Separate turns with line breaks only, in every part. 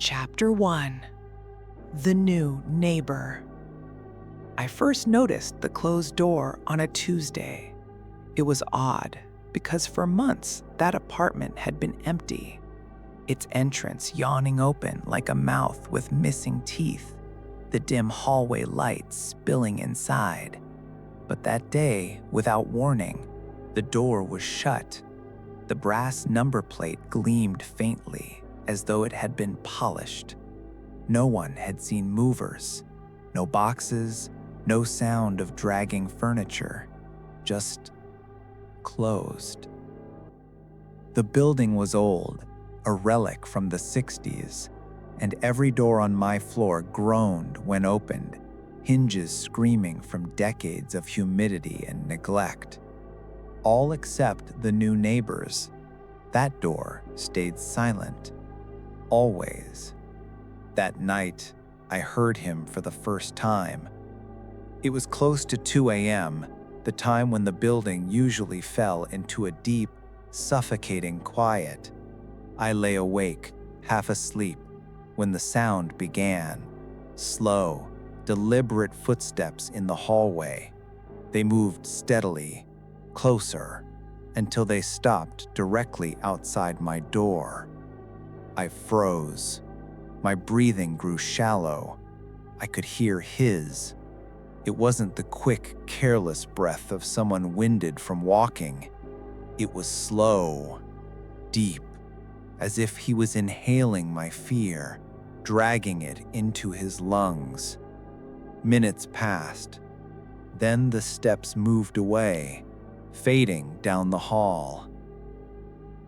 Chapter 1. The New Neighbor. I first noticed the closed door on a Tuesday. It was odd because for months that apartment had been empty, its entrance yawning open like a mouth with missing teeth, the dim hallway lights spilling inside. But that day, without warning, the door was shut. The brass number plate gleamed faintly, as though it had been polished. No one had seen movers, no boxes, no sound of dragging furniture, just closed. The building was old, a relic from the 60s, and every door on my floor groaned when opened, hinges screaming from decades of humidity and neglect. All except the new neighbor's. That door stayed silent. Always. That night, I heard him for the first time. It was close to 2 a.m., the time when the building usually fell into a deep, suffocating quiet. I lay awake, half asleep, when the sound began. Slow, deliberate footsteps in the hallway. They moved steadily, closer, until they stopped directly outside my door. I froze. My breathing grew shallow. I could hear his. It wasn't the quick, careless breath of someone winded from walking. It was slow, deep, as if he was inhaling my fear, dragging it into his lungs. Minutes passed. Then the steps moved away, fading down the hall.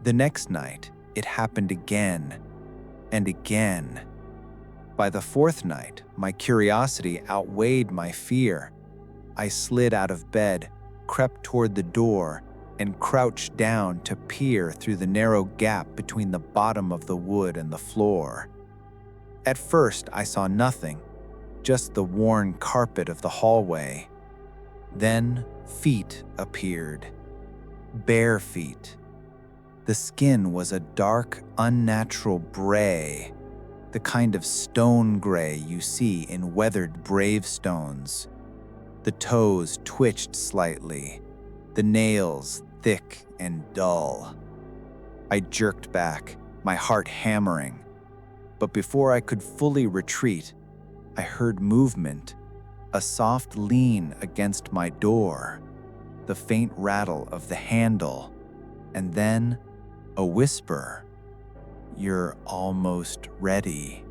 The next night, it happened again and again. By the fourth night, my curiosity outweighed my fear. I slid out of bed, crept toward the door, and crouched down to peer through the narrow gap between the bottom of the wood and the floor. At first, I saw nothing, just the worn carpet of the hallway. Then, feet appeared. Bare feet. The skin was a dark, unnatural gray, the kind of stone gray you see in weathered gravestones. The toes twitched slightly, the nails thick and dull. I jerked back, my heart hammering. But before I could fully retreat, I heard movement, a soft lean against my door, the faint rattle of the handle, and then a whisper, "You're almost ready."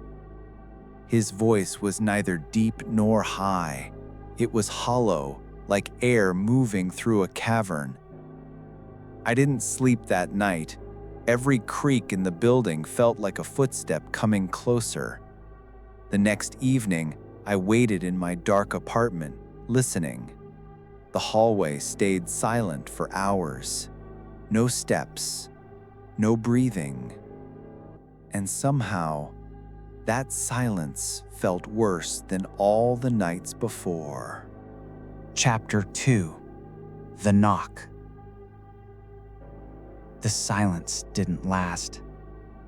His voice was neither deep nor high. It was hollow, like air moving through a cavern. I didn't sleep that night. Every creak in the building felt like a footstep coming closer. The next evening, I waited in my dark apartment, listening. The hallway stayed silent for hours. No steps, no breathing. And somehow, that silence felt worse than all the nights before.
Chapter 2. The Knock. The silence didn't last.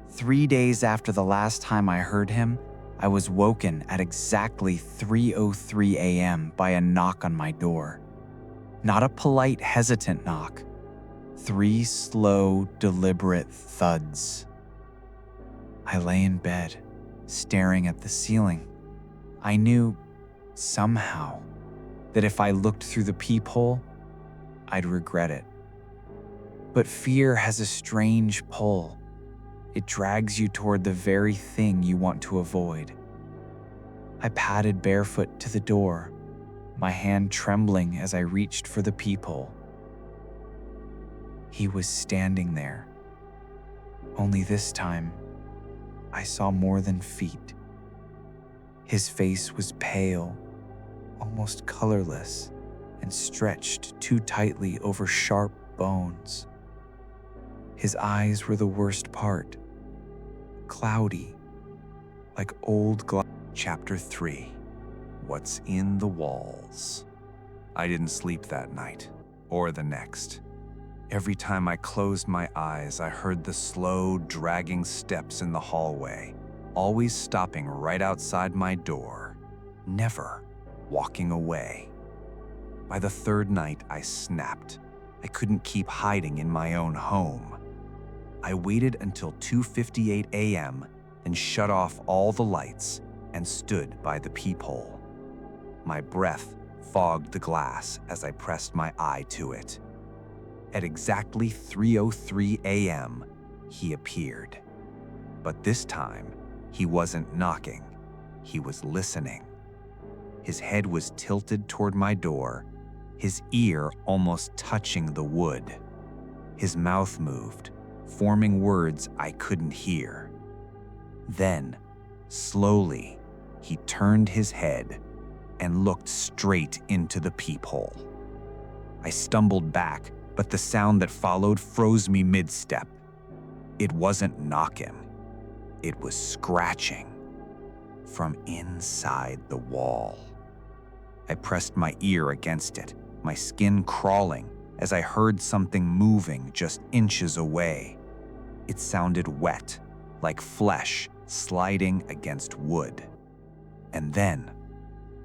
3 days after the last time I heard him, I was woken at exactly 3:03 a.m. by a knock on my door. Not a polite, hesitant knock. 3 slow, deliberate thuds. I lay in bed, staring at the ceiling. I knew, somehow, that if I looked through the peephole, I'd regret it. But fear has a strange pull. It drags you toward the very thing you want to avoid. I padded barefoot to the door, my hand trembling as I reached for the peephole. He was standing there. Only this time, I saw more than feet. His face was pale, almost colorless, and stretched too tightly over sharp bones. His eyes were the worst part, cloudy, like old glass.
Chapter 3. What's in the walls? I didn't sleep that night, or the next. Every time I closed my eyes, I heard the slow, dragging steps in the hallway. always stopping right outside my door, never walking away. By the third night, I snapped. I couldn't keep hiding in my own home. I waited until 2:58 a.m., then shut off all the lights and stood by the peephole. My breath fogged the glass as I pressed my eye to it. At exactly 3:03 a.m., he appeared. But this time, he wasn't knocking. He was listening. His head was tilted toward my door, his ear almost touching the wood. His mouth moved, forming words I couldn't hear. Then, slowly, he turned his head and looked straight into the peephole. I stumbled back, but the sound that followed froze me mid-step. It wasn't knocking. It was scratching from inside the wall. I pressed my ear against it, my skin crawling as I heard something moving just inches away. It sounded wet, like flesh sliding against wood. And then,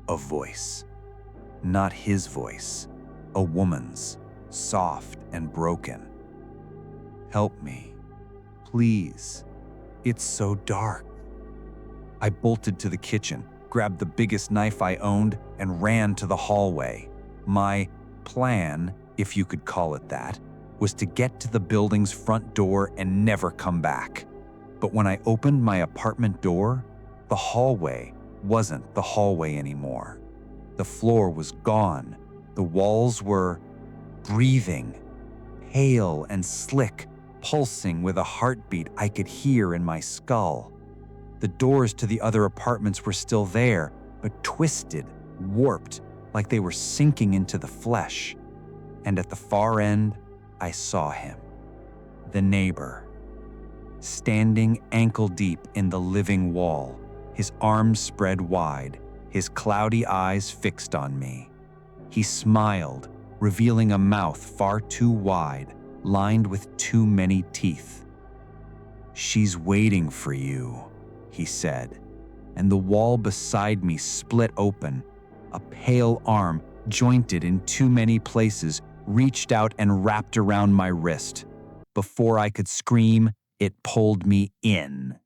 a voice. Not his voice, a woman's, soft and broken. "Help me, please. It's so dark." I bolted to the kitchen, grabbed the biggest knife I owned, and ran to the hallway. My plan, if you could call it that, was to get to the building's front door and never come back. But when I opened my apartment door, the hallway wasn't the hallway anymore. The floor was gone. The walls were breathing, pale and slick, pulsing with a heartbeat I could hear in my skull. The doors to the other apartments were still there, but twisted, warped, like they were sinking into the flesh. And at the far end, I saw him, the neighbor, standing ankle-deep in the living wall, his arms spread wide, his cloudy eyes fixed on me. He smiled, revealing a mouth far too wide, lined with too many teeth. "She's waiting for you," he said, and the wall beside me split open. A pale arm, jointed in too many places, reached out and wrapped around my wrist. Before I could scream, it pulled me in.